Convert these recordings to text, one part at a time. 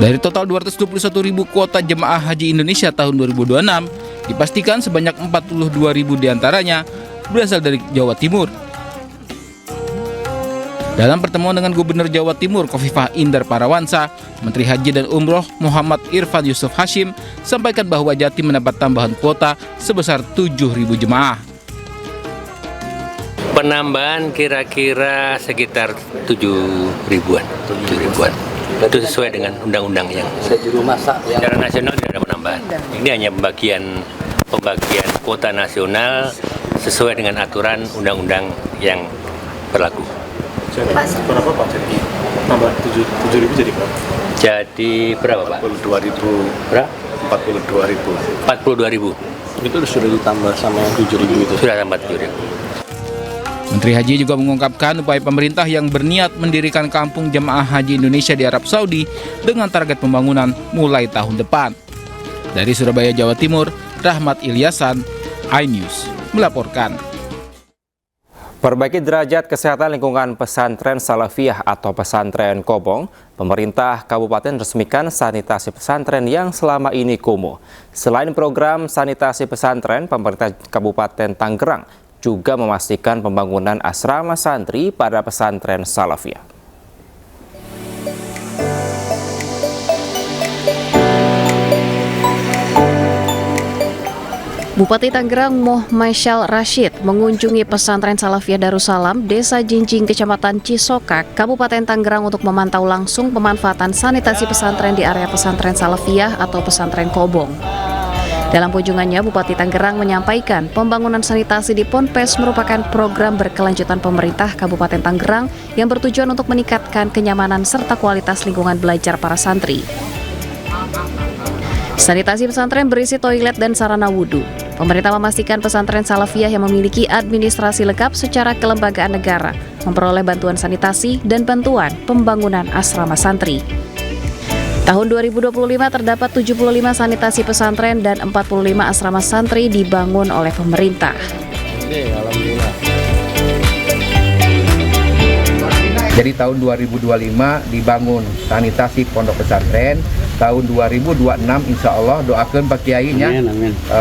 Dari total 221.000 kuota jemaah haji Indonesia tahun 2026, dipastikan sebanyak 42.000 diantaranya berasal dari Jawa Timur. Dalam pertemuan dengan Gubernur Jawa Timur Khofifah Indar Parawansa, Menteri Haji dan Umroh Muhammad Irfan Yusuf Hashim sampaikan bahwa Jatim mendapat tambahan kuota sebesar 7.000 jemaah. Penambahan kira-kira sekitar 7.000-an. Itu sesuai dengan undang-undang yang secara nasional tidak ada penambahan. Ini hanya pembagian kuota nasional sesuai dengan aturan undang-undang yang berlaku. Berapa Pak? Jadi tambah 7.000 jadi berapa? Jadi berapa Pak? 42.000. Berapa? 42.000. Itu sudah ditambah sama yang 7.000 itu? Sudah tambah 7.000. Menteri Haji juga mengungkapkan upaya pemerintah yang berniat mendirikan kampung jemaah haji Indonesia di Arab Saudi dengan target pembangunan mulai tahun depan. Dari Surabaya, Jawa Timur, Rahmat Ilyasan, iNews melaporkan. Perbaiki derajat kesehatan lingkungan pesantren Salafiyah atau pesantren Kobong, pemerintah kabupaten resmikan sanitasi pesantren yang selama ini kumuh. Selain program sanitasi pesantren, pemerintah Kabupaten Tangerang juga memastikan pembangunan asrama santri pada pesantren Salafiyah. Bupati Tangerang Moh Maisyal Rashid mengunjungi pesantren Salafiyah Darussalam, Desa Jinjing, Kecamatan Cisokak, Kabupaten Tangerang untuk memantau langsung pemanfaatan sanitasi pesantren di area pesantren Salafiyah atau pesantren Kobong. Dalam kunjungannya, Bupati Tangerang menyampaikan pembangunan sanitasi di Ponpes merupakan program berkelanjutan pemerintah Kabupaten Tangerang yang bertujuan untuk meningkatkan kenyamanan serta kualitas lingkungan belajar para santri. Sanitasi pesantren berisi toilet dan sarana wudhu. Pemerintah memastikan pesantren Salafiyah yang memiliki administrasi lengkap secara kelembagaan negara memperoleh bantuan sanitasi dan bantuan pembangunan asrama santri. Tahun 2025 terdapat 75 sanitasi pesantren dan 45 asrama santri dibangun oleh pemerintah. Jadi tahun 2025 dibangun sanitasi pondok pesantren, tahun 2026 insya Allah doakan Pak Kiainya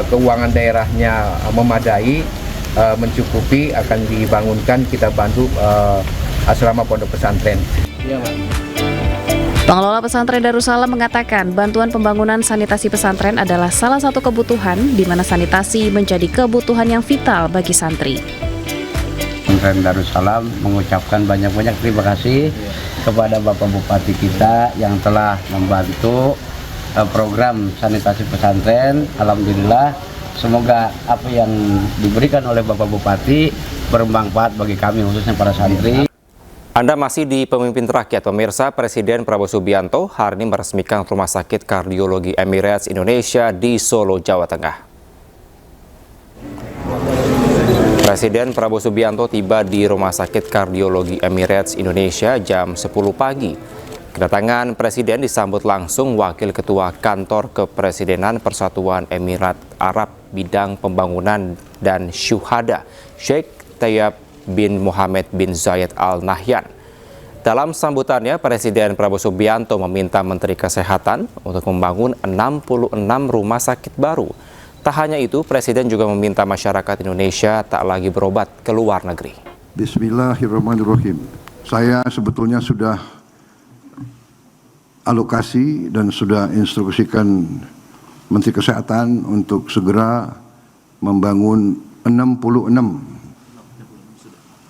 keuangan daerahnya memadai, mencukupi, akan dibangunkan, kita bantu asrama pondok pesantren. Pengelola pesantren Darussalam mengatakan bantuan pembangunan sanitasi pesantren adalah salah satu kebutuhan di mana sanitasi menjadi kebutuhan yang vital bagi santri. Pesantren Darussalam mengucapkan banyak-banyak terima kasih kepada Bapak Bupati kita yang telah membantu program sanitasi pesantren. Alhamdulillah, semoga apa yang diberikan oleh Bapak Bupati bermanfaat bagi kami khususnya para santri. Anda masih di Pemimpin Rakyat, pemirsa. Presiden Prabowo Subianto hari ini meresmikan Rumah Sakit Kardiologi Emirates Indonesia di Solo, Jawa Tengah. Presiden Prabowo Subianto tiba di Rumah Sakit Kardiologi Emirates Indonesia jam 10 pagi. Kedatangan Presiden disambut langsung Wakil Ketua Kantor Kepresidenan Persatuan Emirat Arab Bidang Pembangunan dan Syuhada, Sheikh Tayyab bin Muhammad bin Zayed Al Nahyan. Dalam sambutannya, Presiden Prabowo Subianto meminta Menteri Kesehatan untuk membangun 66 rumah sakit baru. Tak hanya itu, Presiden juga meminta masyarakat Indonesia tak lagi berobat ke luar negeri. Bismillahirrahmanirrahim. Saya sebetulnya sudah alokasi dan sudah instruksikan Menteri Kesehatan untuk segera membangun 66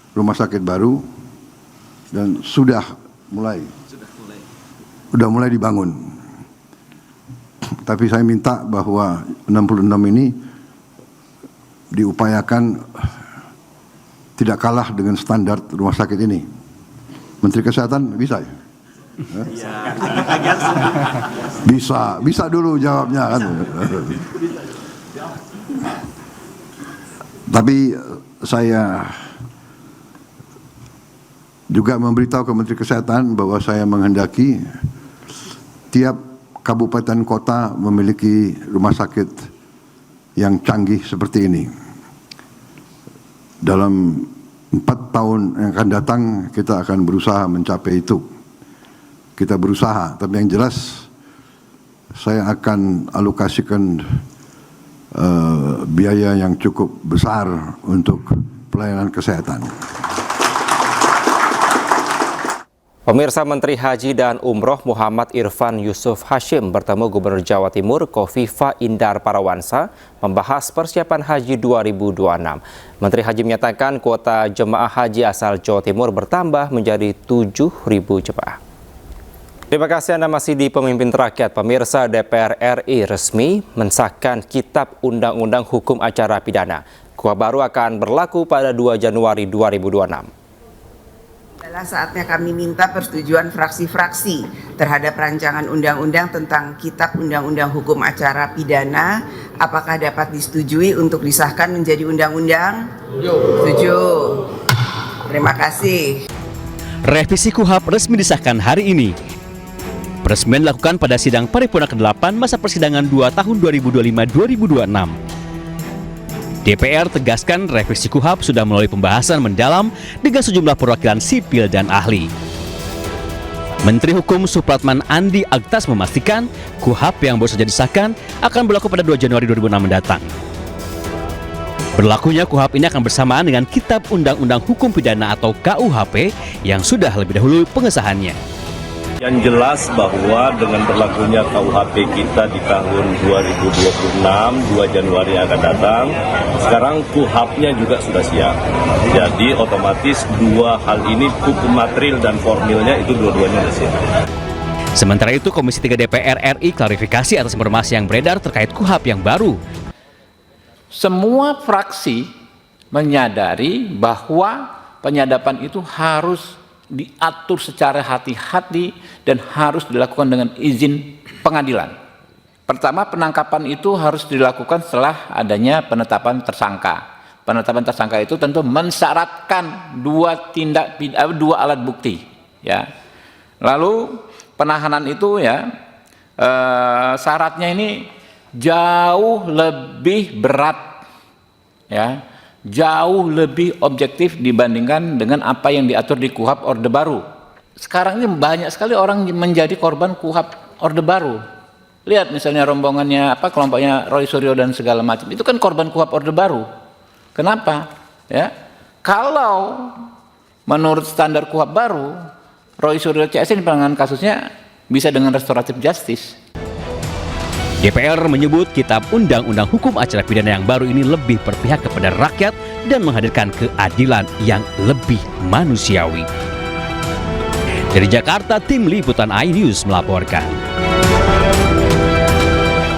rumah sakit baru dan sudah mulai dibangun. Tapi saya minta bahwa 66 ini diupayakan tidak kalah dengan standar rumah sakit ini. Menteri Kesehatan bisa ya? Bisa dulu jawabnya kan. Tapi saya juga memberitahu ke Menteri Kesehatan bahwa saya menghendaki tiap kabupaten kota memiliki rumah sakit yang canggih seperti ini. Dalam 4 tahun yang akan datang kita akan berusaha mencapai itu. Kita berusaha, tapi yang jelas saya akan alokasikan biaya yang cukup besar untuk pelayanan kesehatan. Pemirsa, Menteri Haji dan Umroh Muhammad Irfan Yusuf Hashim bertemu Gubernur Jawa Timur Kofifa Indar Parawansa membahas persiapan Haji 2026. Menteri Haji menyatakan kuota jemaah haji asal Jawa Timur bertambah menjadi 7.000 jemaah. Terima kasih Anda masih di Pemimpin Rakyat. Pemirsa, DPR RI resmi mensahkan Kitab Undang-Undang Hukum Acara Pidana. KUHP baru akan berlaku pada 2 Januari 2026. Adalah saatnya kami minta persetujuan fraksi-fraksi terhadap rancangan undang-undang tentang Kitab Undang-Undang Hukum Acara Pidana. Apakah dapat disetujui untuk disahkan menjadi undang-undang? Setuju. Terima kasih. Revisi KUHP resmi disahkan hari ini. Peresmian dilakukan pada sidang paripurna ke-8 masa persidangan 2 tahun 2025-2026. DPR tegaskan revisi KUHP sudah melalui pembahasan mendalam dengan sejumlah perwakilan sipil dan ahli. Menteri Hukum Supratman Andi Aktas memastikan KUHP yang baru saja disahkan akan berlaku pada 2 Januari 2006 mendatang. Berlakunya KUHP ini akan bersamaan dengan Kitab Undang-Undang Hukum Pidana atau KUHP yang sudah lebih dahulu pengesahannya. Yang jelas bahwa dengan berlakunya KUHP kita di tahun 2026, 2 Januari akan datang, sekarang KUHP-nya juga sudah siap. Jadi otomatis dua hal ini, hukum material dan formilnya itu dua-duanya sudah siap. Sementara itu, Komisi 3 DPR RI klarifikasi atas informasi yang beredar terkait KUHP yang baru. Semua fraksi menyadari bahwa penyadapan itu harus diatur secara hati-hati dan harus dilakukan dengan izin pengadilan. Pertama, penangkapan itu harus dilakukan setelah adanya penetapan tersangka. Penetapan tersangka itu tentu mensyaratkan dua alat bukti, ya. Lalu penahanan itu ya syaratnya ini jauh lebih berat, ya. Jauh lebih objektif dibandingkan dengan apa yang diatur di KUHP Orde Baru. Sekarang ini banyak sekali orang menjadi korban KUHP Orde Baru. Lihat misalnya rombongannya kelompoknya Roy Suryo dan segala macam. Itu kan korban KUHP Orde Baru. Kenapa? Ya. Kalau menurut standar KUHP baru, Roy Suryo CS ini penanganan kasusnya bisa dengan restoratif justice. DPR menyebut Kitab Undang-Undang Hukum Acara Pidana yang baru ini lebih berpihak kepada rakyat dan menghadirkan keadilan yang lebih manusiawi. Dari Jakarta, tim liputan iNews melaporkan.